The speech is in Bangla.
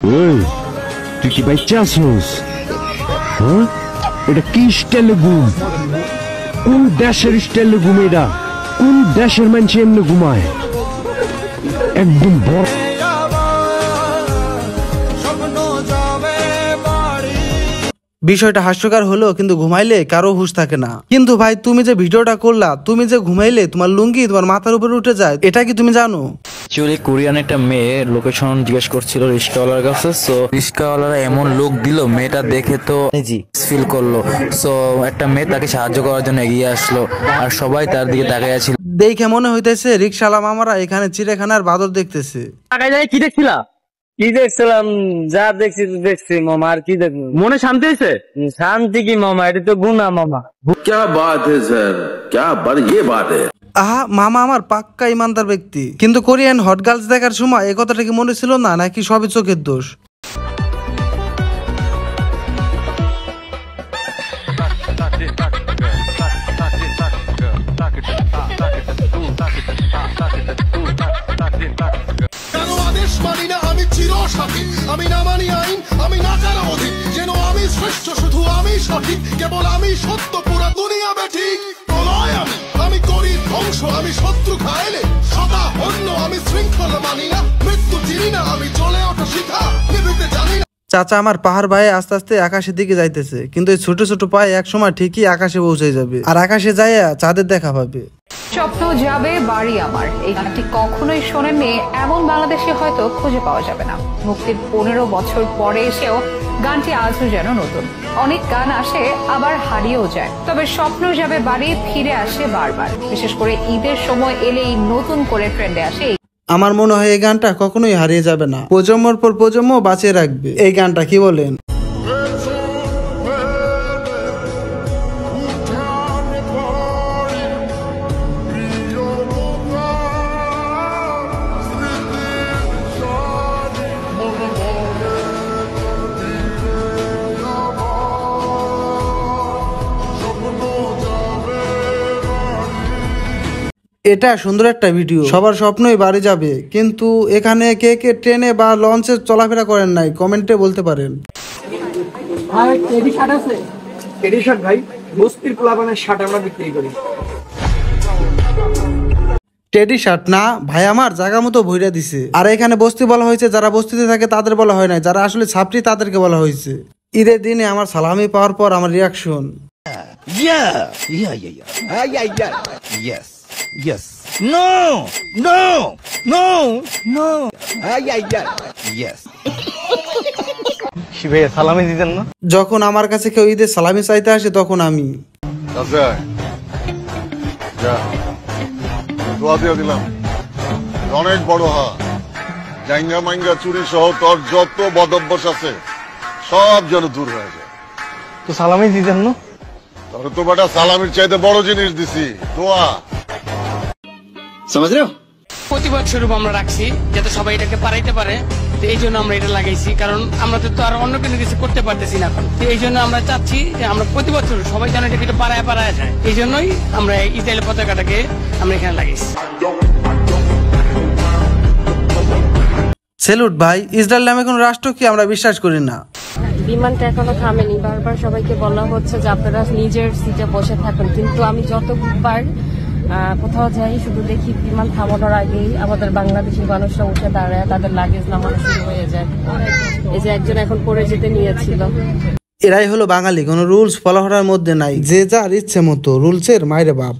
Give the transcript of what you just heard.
তুই কি বাচ্চা আছিস? হ্যাঁ, এটা কি স্টাইলে ঘুম? কোন দেশের স্টাইলে ঘুম এটা? কোন দেশের মানুষ এমনি ঘুমায়? একদম বড়। বিষয়টা হাস্যকর হলো, কিন্তু ঘুমাইলে কারো হুঁশ থাকে না। কিন্তু ভাই, তুমি যে ভিডিওটা করলা, তুমি যে ঘুমাইলে তোমার লুঙ্গি তোমার মাথার উপরে উঠে যায়, এটা কি তুমি জানো? অ্যাকচুয়ালি কোরিয়ান একটা মেয়ে লোকেশন জিজ্ঞেস করছিল রিস্কাওয়ালার কাছে। সো রিস্কাওয়ালারা এমন লোক দিল, মেয়েটা দেখে তো ফিল করলো। সো একটা মেয়ে তাকে সাহায্য করার জন্য এগিয়ে আসলো, আর সবাই তার দিকে তাকিয়ে আছিল। দেখে মনে হইতেছে রিক্সাওয়ালা মামারা এখানে চিড়িয়াখানার বাদর দেখতেছে। কি দেখছিলা? কি দেখছিলাম? যা দেখছি মামা, আর কি দেখবো? মনে শান্তি হয়েছে? শান্তি কি মামা, এটা তো গুনা মামা। क्या बात है सर, क्या ये बात है। আহা, মামা আমার পাক্কা ইমানদার ব্যক্তি। কিন্তু কোরিয়ান হট গার্লস দেখার সময় এই কথাটা কি মনে ছিল না, নাকি সবই চোখের দোষ? আমি চির সাথী, আমি না মানি আইন, আমি না কারো অধীন, যেন আমি শ্রেষ্ঠ, শুধু আমি সঠিক, কেবল আমি সত্য, পুরা দুনিয়া বেঠিক। প্রলয় আমি করি ধ্বংস, আমি শত্রু খাইলে সদা হন্য, আমি শৃঙ্খলা মানি না, মৃত্যু চিনি না, আমি চলে ওঠা শিখা নিভিতে জানি না। চাচা আমার পাহাড় ভাই আস্তে আস্তে আকাশের দিকে যাইতেছে, কিন্তু এই ছোট ছোট পায়ে এক সময় ঠিকই আকাশে পৌঁছে যাবে, আর আকাশে যাইয়া চাঁদের দেখা পাবে। স্বপ্ন যাবে বাড়ি আমার, এই গানটি কখনোই শোনেননি এমন বাংলাদেশে হয়তো খুঁজে পাওয়া যাবে না। মুক্তির 15 বছর পরে এসেও গানটি আজও যেন নতুন। অনেক গান আসে আবার হারিয়েও যায়, তবে স্বপ্ন যাবে বাড়ি ফিরে আসে বারবার। বিশেষ করে ঈদের সময় এলেই নতুন করে ট্রেন্ডে আসে। আমার মনে হয় এই গানটা কখনোই হারিয়ে যাবে না, প্রজন্মর পর প্রজন্ম বাঁচিয়ে রাখবে এই গানটা, কি বলেন? এটা সুন্দর একটা ভিডিও, সবার স্বপ্নই বাড়ি যাবে, কিন্তু এখানে কে কে ট্রেনে বা লঞ্চে চলাফেরা করেন নাই কমেন্টে বলতে পারেন। ভাই টেডি শার্ট আছে? টেডি শার্ট ভাই, বস্তির পোলাপানের শার্ট আমরা বিক্রি করি। টেডি শার্ট না ভাই, আমার জায়গা মতো ভইরা দিছে। আর এখানে বস্তি বলা হয়েছে, যারা বস্তিতে থাকে তাদের বলা হয় নাই, যারা আসলে ছাত্রী তাদেরকে বলা হয়েছে। ঈদের দিনে আমার সালামি পাওয়ার পর আমার রিয়াকশন, Yes. No. Yes. শিবে সালামি দিতেন না? যখন আমার কাছে কেউ ঈদের সালামি চাইতে আসে তখন আমি দিলাম অনেক বড় জাইঙ্গা মাইঙ্গা চুরি সহ তোর যত বদভ্যাস আছে সব যেন দূর হয়ে যায়। তো সালামি দিতেন না? তোর তো বেটা সালামির চাইতে বড় জিনিস দিছি, দোয়া। প্রতিবাদ স্বরূপ আমরা রাখছি, যাতে সবাই এটাকে পারাইতে পারে। এই জন্য আমরা এটা লাগাইছি, কারণ আমরা তো আর অন্য কোনো কিছু করতে পারতেছি না এখন। এই জন্য আমরা চাচ্ছি যে আমরা প্রতিবাদ স্বরূপ সবাই যেন এটাকে পারায় যায়। এই জন্যই আমরা ইসরায়েলের পতাকাটাকে আমরা এখানে লাগাইছি। সেলুট ভাই, ইসরায়েল নামে কোনো রাষ্ট্র কি আমরা বিশ্বাস করি না। বিমানটা এখনো থামেনি, বারবার সবাইকে বলা হচ্ছে যে আপনারা নিজের সিটে বসে থাকুন, কিন্তু আমি যতবার কোথাও যাই শুধু দেখি বিমান থামানোর আগেই আমাদের বাংলাদেশি মানুষরা উঠে দাঁড়ায়, তাদের লাগেজ নামানো শুরু হয়ে যায়। এই যে একজন এখন পড়ে যেতে নিয়েছিল। এরাই হলো বাঙালি, কোনো রুলস ফলো করার মধ্যে নাই, যে যার ইচ্ছে মতো রুলসের মাইরে বাপ।